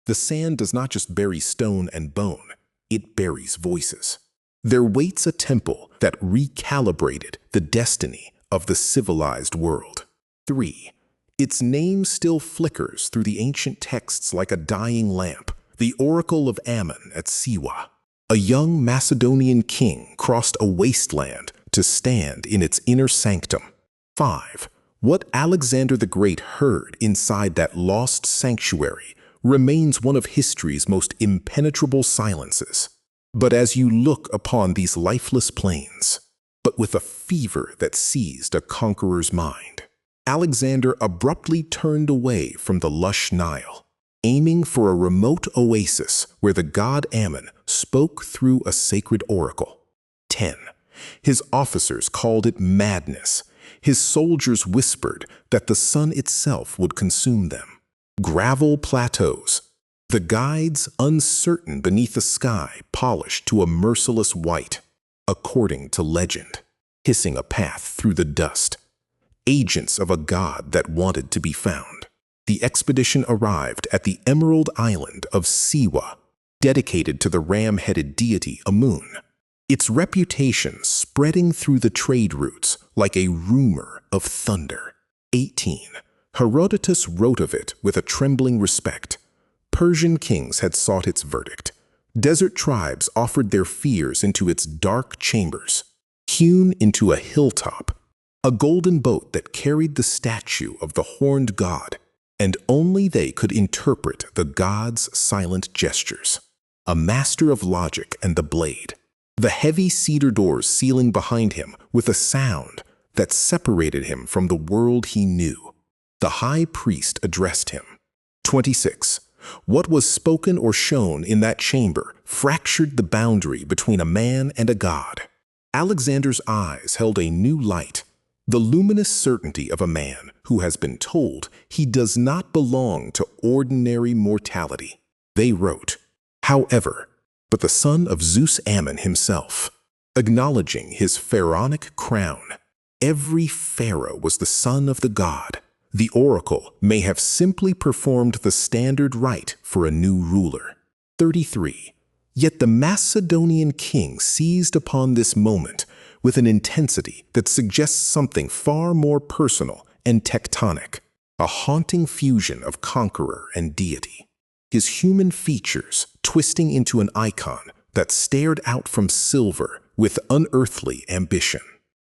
The sand does not just bury stone and bone, it buries voices. There waits a temple that recalibrated the destiny of the civilized world. 3. Its name still flickers through the ancient texts like a dying lamp, the Oracle of Ammon at Siwa. A young Macedonian king crossed a wasteland to stand in its inner sanctum. 5. What Alexander the Great heard inside that lost sanctuary remains one of history's most impenetrable silences. But as you look upon these lifeless plains, but with a fever that seized a conqueror's mind, Alexander abruptly turned away from the lush Nile, aiming for a remote oasis where the god Ammon spoke through a sacred oracle. 10. His officers called it madness. His soldiers whispered that the sun itself would consume them. Gravel plateaus, the guides uncertain beneath a sky polished to a merciless white, according to legend, hissing a path through the dust. Agents of a god that wanted to be found. The expedition arrived at the Emerald Island of Siwa, dedicated to the ram-headed deity Amun, its reputation spreading through the trade routes like a rumor of thunder. 18. Herodotus wrote of it with a trembling respect. Persian kings had sought its verdict. Desert tribes offered their fears into its dark chambers, hewn into a hilltop, a golden boat that carried the statue of the horned god, and only they could interpret the god's silent gestures. A master of logic and the blade, the heavy cedar doors sealing behind him with a sound that separated him from the world he knew. The high priest addressed him. 26. What was spoken or shown in that chamber fractured the boundary between a man and a god. Alexander's eyes held a new light, the luminous certainty of a man who has been told he does not belong to ordinary mortality. They wrote, however, but the son of Zeus Ammon himself, acknowledging his pharaonic crown. Every pharaoh was the son of the god. The oracle may have simply performed the standard rite for a new ruler. 33. Yet the Macedonian king seized upon this moment with an intensity that suggests something far more personal and tectonic, a haunting fusion of conqueror and deity. His human features twisting into an icon that stared out from silver with unearthly ambition.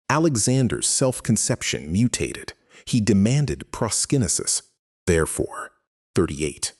Alexander's self-conception mutated. He demanded proskinesis, therefore. 38.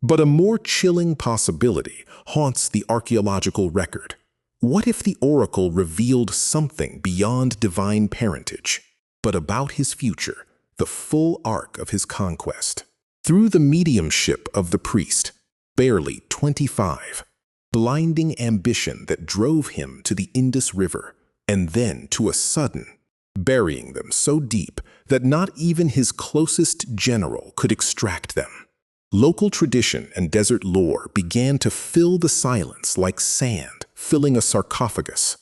But a more chilling possibility haunts the archaeological record. What if the oracle revealed something beyond divine parentage, but about his future, the full arc of his conquest? Through the mediumship of the priest, barely 25, blinding ambition that drove him to the Indus River, and then to a sudden, burying them so deep that not even his closest general could extract them. Local tradition and desert lore began to fill the silence like sand filling a sarcophagus,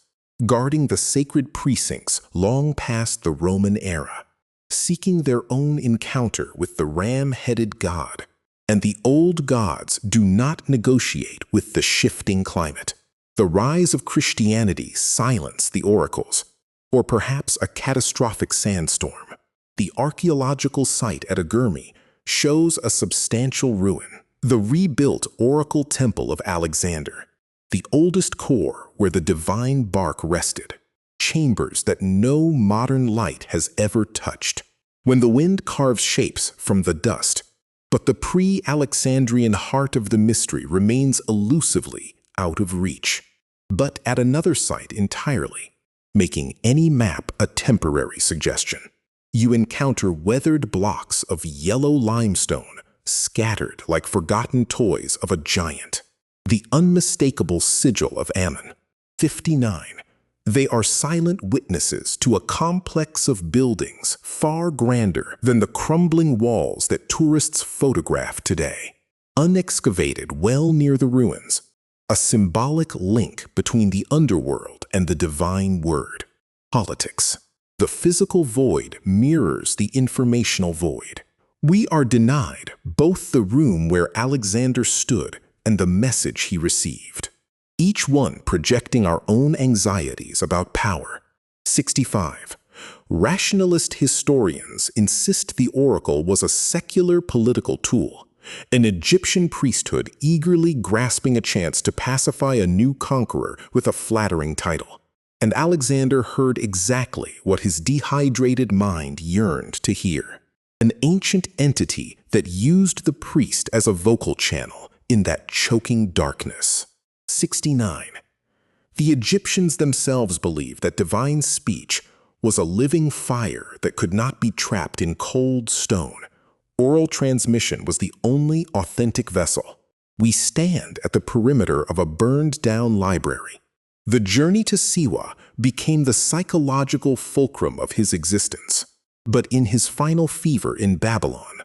guarding the sacred precincts long past the Roman era, seeking their own encounter with the ram-headed god. And the old gods do not negotiate with the shifting climate. The rise of Christianity silenced the oracles, or perhaps a catastrophic sandstorm. The archaeological site at Aghurmi shows a substantial ruin, the rebuilt Oracle Temple of Alexander, the oldest core where the divine bark rested, chambers that no modern light has ever touched. When the wind carves shapes from the dust, but the pre-Alexandrian heart of the mystery remains elusively out of reach. But at another site entirely, making any map a temporary suggestion, you encounter weathered blocks of yellow limestone scattered like forgotten toys of a giant. The unmistakable sigil of Ammon. 59. They are silent witnesses to a complex of buildings far grander than the crumbling walls that tourists photograph today. Unexcavated well near the ruins, a symbolic link between the underworld and the divine word. Politics. The physical void mirrors the informational void. We are denied both the room where Alexander stood and the message he received, each one projecting our own anxieties about power. 65. Rationalist historians insist the oracle was a secular political tool, an Egyptian priesthood eagerly grasping a chance to pacify a new conqueror with a flattering title. And Alexander heard exactly what his dehydrated mind yearned to hear. An ancient entity that used the priest as a vocal channel in that choking darkness. 69. The Egyptians themselves believed that divine speech was a living fire that could not be trapped in cold stone. Oral transmission was the only authentic vessel. We stand at the perimeter of a burned-down library. The journey to Siwa became the psychological fulcrum of his existence, but in his final fever in Babylon,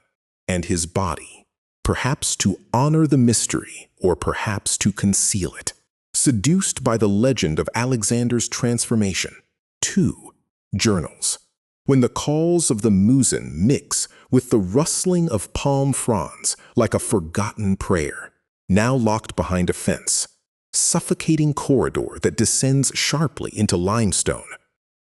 and his body, perhaps to honor the mystery or perhaps to conceal it, seduced by the legend of Alexander's transformation. 2. Journals. When the calls of the muezzin mix with the rustling of palm fronds like a forgotten prayer, now locked behind a fence, suffocating corridor that descends sharply into limestone,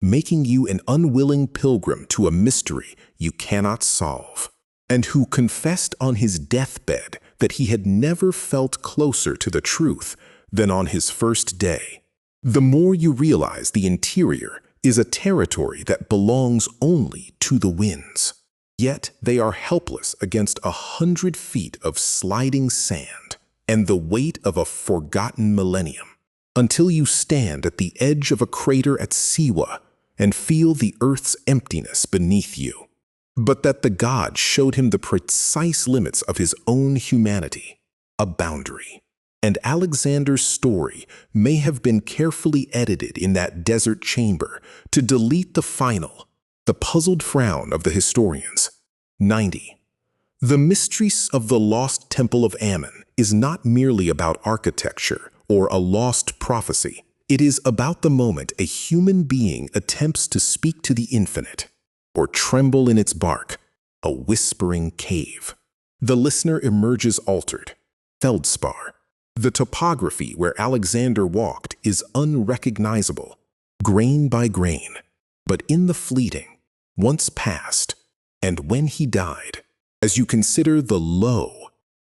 making you an unwilling pilgrim to a mystery you cannot solve, and who confessed on his deathbed that he had never felt closer to the truth than on his first day. The more you realize the interior is a territory that belongs only to the winds, yet they are helpless against 100 feet of sliding sand and the weight of a forgotten millennium, until you stand at the edge of a crater at Siwa and feel the earth's emptiness beneath you. But that the god showed him the precise limits of his own humanity, a boundary. And Alexander's story may have been carefully edited in that desert chamber to delete the puzzled frown of the historians. 90. The mysteries of the lost Temple of Ammon is not merely about architecture or a lost prophecy. It is about the moment a human being attempts to speak to the infinite, or tremble in its bark, a whispering cave. The listener emerges altered, feldspar. The topography where Alexander walked is unrecognizable, grain by grain, but in the fleeting, once past, and when he died, as you consider the low,